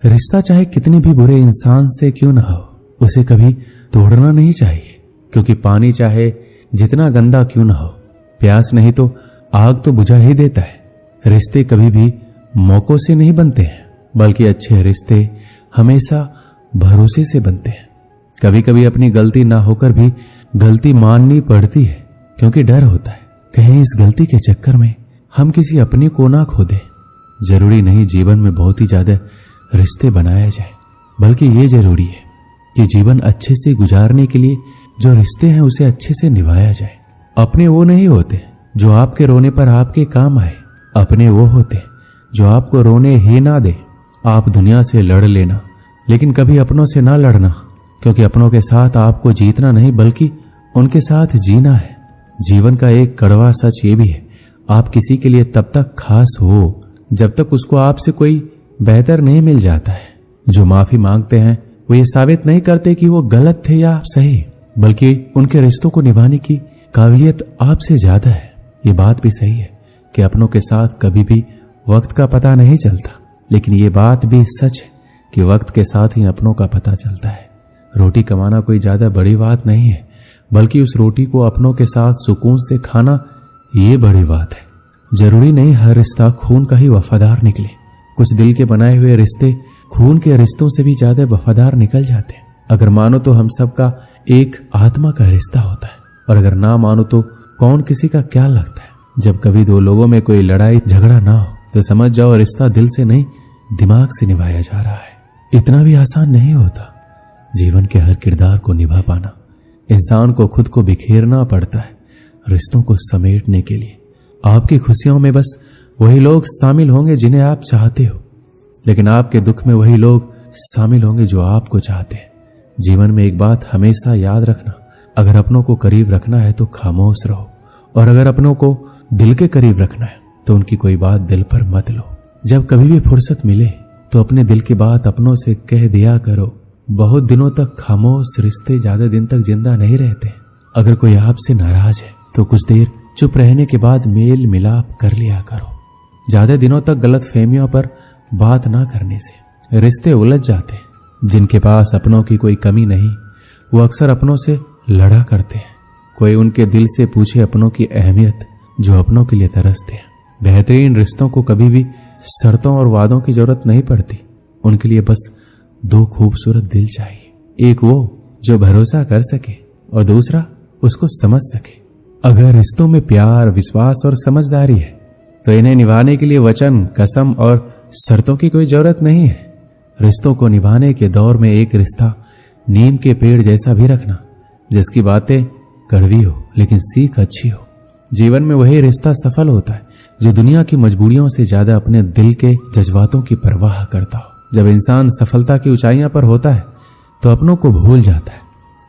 रिश्ता चाहे कितने भी बुरे इंसान से क्यों ना हो, उसे कभी तोड़ना नहीं चाहिए, क्योंकि पानी चाहे जितना गंदा क्यों ना हो, प्यास नहीं तो आग तो बुझा ही देता है। रिश्ते कभी भी मौकों से नहीं बनते हैं, बल्कि अच्छे रिश्ते हमेशा भरोसे से बनते हैं। कभी कभी अपनी गलती ना होकर भी गलती माननी पड़ती है, क्योंकि डर होता है कहीं इस गलती के चक्कर में हम किसी अपने को ना खो दें। जरूरी नहीं जीवन में बहुत ही ज्यादा रिश्ते बनाया जाए, बल्कि ये जरूरी है कि जीवन अच्छे से गुजारने के लिए जो रिश्ते हैं उसे अच्छे से निभाया जाए। अपने वो नहीं होते जो आपके रोने पर आपके काम आए, अपने वो होते जो आपको रोने ही ना दे। आप दुनिया से लड़ लेना, लेकिन कभी अपनों से ना लड़ना, क्योंकि अपनों के साथ आपको जीतना नहीं बल्कि उनके साथ जीना है। जीवन का एक कड़वा सच ये भी है, आप किसी के लिए तब तक खास हो जब तक उसको आपसे कोई बेहतर नहीं मिल जाता है। जो माफी मांगते हैं वो ये साबित नहीं करते कि वो गलत थे या सही, बल्कि उनके रिश्तों को निभाने की काबिलियत आपसे ज्यादा है। ये बात भी सही है कि अपनों के साथ कभी भी वक्त का पता नहीं चलता, लेकिन ये बात भी सच है कि वक्त के साथ ही अपनों का पता चलता है। रोटी कमाना कोई ज्यादा बड़ी बात नहीं है, बल्कि उस रोटी को अपनों के साथ सुकून से खाना ये बड़ी बात है। जरूरी नहीं हर रिश्ता खून का ही वफादार निकले। कुछ दिल के बनाए हुए रिश्ते खून के रिश्तों से भी ज्यादा वफादार निकल जाते हैं। अगर मानो तो हम सबका एक आत्मा का रिश्ता होता है, और अगर ना मानो तो कौन किसी का क्या लगता है। जब कभी दो लोगों में कोई लड़ाई झगड़ा ना हो तो समझ जाओ रिश्ता दिल से नहीं दिमाग से निभाया जा रहा है। इतना भी आसान नहीं होता जीवन के हर किरदार को निभा पाना। इंसान को खुद को बिखेरना पड़ता है रिश्तों को समेटने के लिए। आपकी खुशियों में बस वही लोग शामिल होंगे जिन्हें आप चाहते हो, लेकिन आपके दुख में वही लोग शामिल होंगे जो आपको चाहते हैं। जीवन में एक बात हमेशा याद रखना, अगर अपनों को करीब रखना है तो खामोश रहो, और अगर अपनों को दिल के करीब रखना है तो उनकी कोई बात दिल पर मत लो। जब कभी भी फुर्सत मिले तो अपने दिल की बात अपनों से कह दिया करो। बहुत दिनों तक खामोश रिश्ते ज्यादा दिन तक जिंदा नहीं रहते। अगर कोई आपसे नाराज है तो कुछ देर चुप रहने के बाद मेल मिलाप कर लिया करो। ज्यादा दिनों तक गलत फहमियों पर बात ना करने से रिश्ते उलझ जाते हैं। जिनके पास अपनों की कोई कमी नहीं वो अक्सर अपनों से लड़ा करते हैं। कोई उनके दिल से पूछे अपनों की अहमियत जो अपनों के लिए तरसते हैं। बेहतरीन रिश्तों को कभी भी शर्तों और वादों की जरूरत नहीं पड़ती। उनके लिए बस दो खूबसूरत दिल चाहिए, एक वो जो भरोसा कर सके और दूसरा उसको समझ सके। अगर रिश्तों में प्यार, विश्वास और समझदारी है तो इन्हें निभाने के लिए वचन, कसम और शर्तों की कोई जरूरत नहीं है। रिश्तों को निभाने के दौर में एक रिश्ता नीम के पेड़ जैसा भी रखना, जिसकी बातें कड़वी हो लेकिन सीख अच्छी हो। जीवन में वही रिश्ता सफल होता है जो दुनिया की मजबूरियों से ज्यादा अपने दिल के जज्बातों की परवाह करता हो। जब इंसान सफलता की ऊंचाइयों पर होता है तो अपनों को भूल जाता है,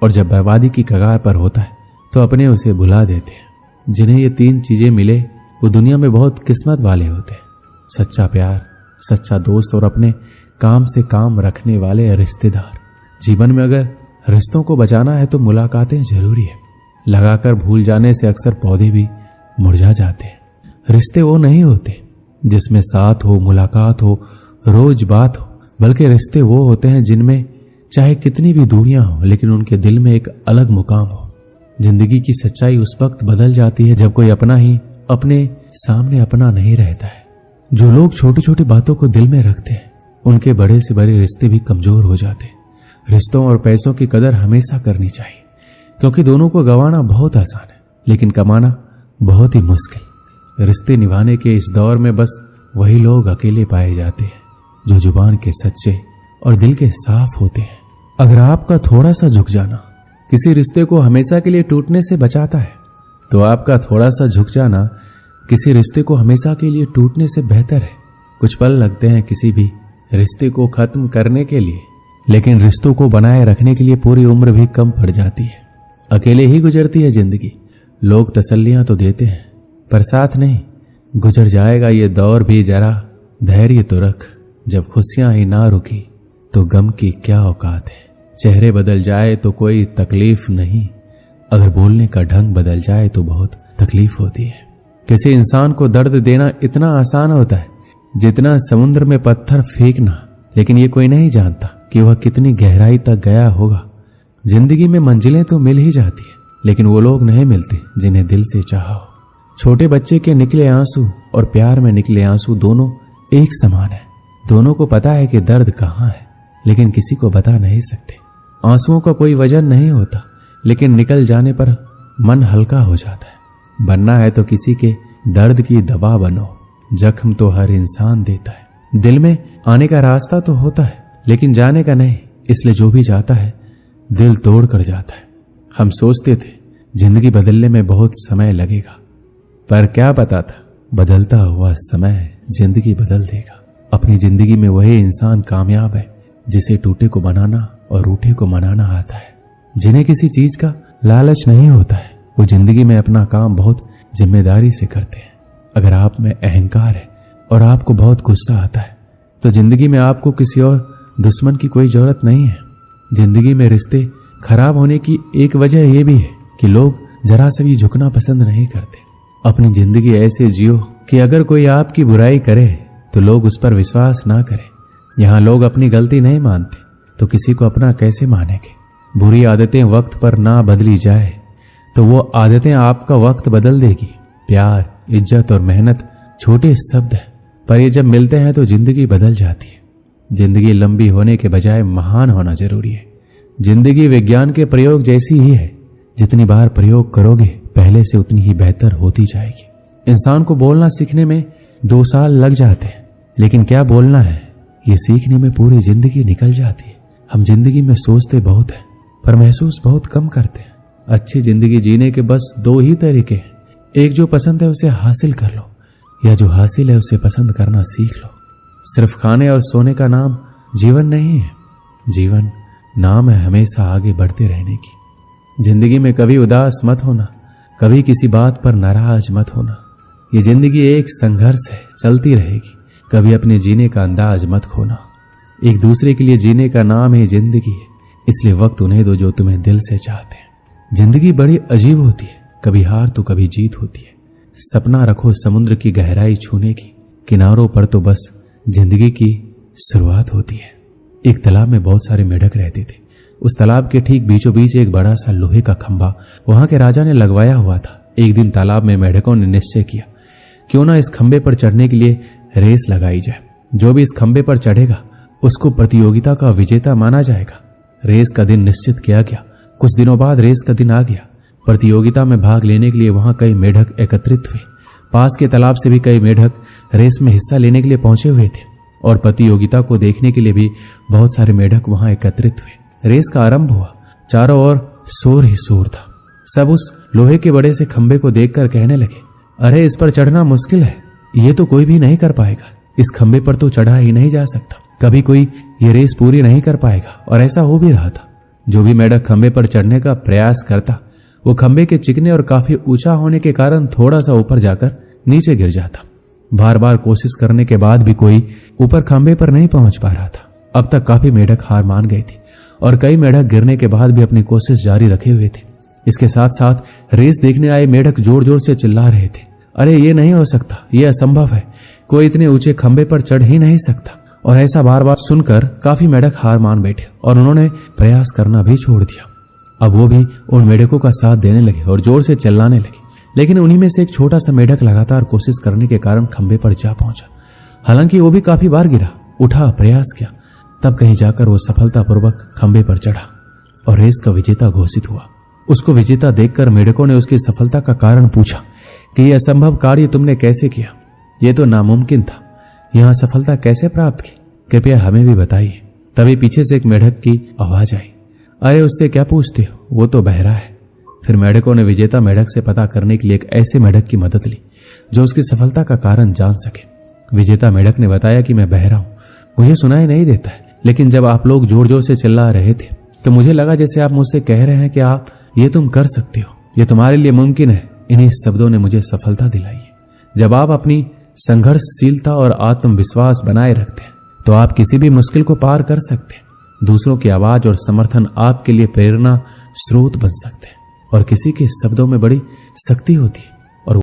और जब बर्बादी की कगार पर होता है तो अपने उसे भुला देते हैं। जिन्हें ये तीन चीजें मिले वो दुनिया में बहुत किस्मत वाले होते हैं। सच्चा प्यार, सच्चा दोस्त और अपने काम से काम रखने वाले रिश्तेदार। जीवन में अगर रिश्तों को बचाना है तो मुलाकातें जरूरी है। लगाकर भूल जाने से अक्सर पौधे भी मुरझा जाते हैं। रिश्ते वो नहीं होते जिसमें साथ हो, मुलाकात हो, रोज बात हो, बल्कि रिश्ते वो होते हैं जिनमें चाहे कितनी भी दूरियां हो लेकिन उनके दिल में एक अलग मुकाम हो। जिंदगी की सच्चाई उस वक्त बदल जाती है जब कोई अपना ही अपने सामने अपना नहीं रहता है। जो लोग छोटी छोटी बातों को दिल में रखते हैं उनके बड़े से बड़े रिश्ते भी कमजोर हो जाते हैं। रिश्तों और पैसों की कदर हमेशा करनी चाहिए, क्योंकि दोनों को गंवाना बहुत आसान है लेकिन कमाना बहुत ही मुश्किल। रिश्ते निभाने के इस दौर में बस वही लोग अकेले पाए जाते हैं जो जुबान के सच्चे और दिल के साफ होते हैं। अगर आपका थोड़ा सा झुक जाना किसी रिश्ते को हमेशा के लिए टूटने से बचाता है तो आपका थोड़ा सा झुक जाना किसी रिश्ते को हमेशा के लिए टूटने से बेहतर है। कुछ पल लगते हैं किसी भी रिश्ते को खत्म करने के लिए, लेकिन रिश्तों को बनाए रखने के लिए पूरी उम्र भी कम पड़ जाती है। अकेले ही गुजरती है जिंदगी। लोग तसल्लियां तो देते हैं पर साथ नहीं। गुजर जाएगा ये दौर भी, जरा धैर्य तो रख। जब खुशियां ही ना रुकी तो गम की क्या औकात है। चेहरे बदल जाए तो कोई तकलीफ नहीं, अगर बोलने का ढंग बदल जाए तो बहुत तकलीफ होती है। किसी इंसान को दर्द देना इतना आसान होता है जितना समुद्र में पत्थर फेंकना लेकिन ये कोई नहीं जानता कि वह कितनी गहराई तक गया होगा। जिंदगी में मंजिलें तो मिल ही जाती है, लेकिन वो लोग नहीं मिलते जिन्हें दिल से चाहा हो। छोटे बच्चे के निकले आंसू और प्यार में निकले आंसू दोनों एक समान है। दोनों को पता है कि दर्द कहाँ है, लेकिन किसी को बता नहीं सकते। आंसुओं का कोई वजन नहीं होता, लेकिन निकल जाने पर मन हल्का हो जाता है। बनना है तो किसी के दर्द की दवा बनो। जख्म तो हर इंसान देता है। दिल में आने का रास्ता तो होता है, लेकिन जाने का नहीं। इसलिए जो भी जाता है दिल तोड़ कर जाता है। हम सोचते थे जिंदगी बदलने में बहुत समय लगेगा, पर क्या पता था बदलता हुआ समय जिंदगी बदल देगा। अपनी जिंदगी में वही इंसान कामयाब है जिसे टूटे को बनाना और रूठे को मनाना आता है। जिन्हें किसी चीज का लालच नहीं होता है, वो जिंदगी में अपना काम बहुत जिम्मेदारी से करते हैं। अगर आप में अहंकार है और आपको बहुत गुस्सा आता है, तो जिंदगी में आपको किसी और दुश्मन की कोई जरूरत नहीं है। जिंदगी में रिश्ते खराब होने की एक वजह यह भी है कि लोग जरा सा भी झुकना पसंद नहीं करते। अपनी जिंदगी ऐसे जियो कि अगर कोई आपकी बुराई करे तो लोग उस पर विश्वास ना करें। यहाँ लोग अपनी गलती नहीं मानते तो किसी को अपना कैसे मानेंगे। बुरी आदतें वक्त पर ना बदली जाए तो वो आदतें आपका वक्त बदल देगी। प्यार, इज्जत और मेहनत छोटे शब्द हैं, पर ये जब मिलते हैं तो जिंदगी बदल जाती है। जिंदगी लंबी होने के बजाय महान होना जरूरी है। जिंदगी विज्ञान के प्रयोग जैसी ही है। जितनी बार प्रयोग करोगे पहले से उतनी ही बेहतर होती जाएगी। इंसान को बोलना सीखने में 2 साल लग जाते हैं, लेकिन क्या बोलना है ये सीखने में पूरी जिंदगी निकल जाती है। हम जिंदगी में सोचते बहुत है पर महसूस बहुत कम करते हैं। अच्छी जिंदगी जीने के बस 2 ही तरीके हैं। एक जो पसंद है उसे हासिल कर लो, या जो हासिल है उसे पसंद करना सीख लो। सिर्फ खाने और सोने का नाम जीवन नहीं है। जीवन नाम है हमेशा आगे बढ़ते रहने की। जिंदगी में कभी उदास मत होना, कभी किसी बात पर नाराज मत होना। ये जिंदगी एक संघर्ष है, चलती रहेगी। कभी अपने जीने का अंदाज मत खोना। एक दूसरे के लिए जीने का नाम ही जिंदगी है, इसलिए वक्त उन्हें दो जो तुम्हें दिल से चाहते हैं। जिंदगी बड़ी अजीब होती है, कभी हार तो कभी जीत होती है। सपना रखो समुद्र की गहराई छूने की, किनारों पर तो बस जिंदगी की शुरुआत होती है। एक तालाब में बहुत सारे मेढक रहते थे। उस तालाब के ठीक बीचों बीच एक बड़ा सा लोहे का खंभा वहां के राजा ने लगवाया हुआ था। एक दिन तालाब में मेढकों ने निश्चय किया, क्यों ना इस खंभे पर चढ़ने के लिए रेस लगाई जाए। जो भी इस खंभे पर चढ़ेगा उसको प्रतियोगिता का विजेता माना जाएगा। रेस का दिन निश्चित किया गया। कुछ दिनों बाद रेस का दिन आ गया। प्रतियोगिता में भाग लेने के लिए वहां कई मेढक एकत्रित हुए। पास के तालाब से भी कई मेढक रेस में हिस्सा लेने के लिए पहुंचे हुए थे और प्रतियोगिता को देखने के लिए भी बहुत सारे मेढक वहां एकत्रित हुए। रेस का आरंभ हुआ। चारों ओर शोर ही शोर था। सब उस लोहे के बड़े से खंभे को देखकर कहने लगे, अरे इस पर चढ़ना मुश्किल है, ये तो कोई भी नहीं कर पाएगा। इस खंभे पर तो चढ़ा ही नहीं जा सकता, कभी कोई ये रेस पूरी नहीं कर पाएगा। और ऐसा हो भी रहा था। जो भी मेढक खंभे पर चढ़ने का प्रयास करता वो खंभे के चिकने और काफी ऊंचा होने के कारण थोड़ा सा ऊपर जाकर नीचे गिर जाता। बार बार कोशिश करने के बाद भी कोई ऊपर खंभे पर नहीं पहुंच पा रहा था। अब तक काफी मेढक हार मान गए थे और कई मेढक गिरने के बाद भी अपनी कोशिश जारी रखे हुए थे। इसके साथ साथ रेस देखने आए मेढक जोर जोर से चिल्ला रहे थे, अरे ये नहीं हो सकता, ये असंभव है, कोई इतने ऊंचे खंभे पर चढ़ ही नहीं सकता। और ऐसा बार बार सुनकर काफी मेढक हार मान बैठे और उन्होंने प्रयास करना भी छोड़ दिया। अब वो भी उन मेढकों का साथ देने लगे और जोर से चिल्लाने लगे। लेकिन उन्हीं में से एक छोटा सा मेढक लगातार कोशिश करने के कारण खंभे पर जा पहुंचा। हालांकि वो भी काफी बार गिरा, उठा, प्रयास किया, तब कहीं जाकर वो सफलतापूर्वक खंभे पर चढ़ा और रेस का विजेता घोषित हुआ। उसको विजेता देखकर मेढकों ने उसकी सफलता का कारण पूछा कि यह असंभव कार्य तुमने कैसे किया, यह तो नामुमकिन था, यहां सफलता कैसे प्राप्त की, कृपया हमें भी बताइए। तभी पीछे से एक मेढक की आवाज आई, अरे उससे क्या पूछते हो, वो तो बहरा है। फिर मेढकों ने विजेता मेढक से पता करने के लिए एक ऐसे मेढक की मदद ली जो उसकी सफलता का कारण जान सके। विजेता मेढक ने बताया कि मैं बहरा हूं, मुझे सुनाई नहीं देता है, लेकिन जब आप लोग जोर जोर से चिल्ला रहे थे तो मुझे लगा जैसे आप मुझसे कह रहे हैं कि आप ये तुम कर सकते हो, ये तुम्हारे लिए मुमकिन है। इन्हीं शब्दों ने मुझे सफलता दिलाई है। जब आप अपनी संघर्षशीलता और आत्मविश्वास बनाए रखते हैं तो आप किसी भी मुश्किल को पार कर सकते हैं। दूसरों की आवाज और समर्थन आपके लिए प्रेरणा स्रोत बन सकते हैं और किसी के शब्दों में बड़ी शक्ति होती है।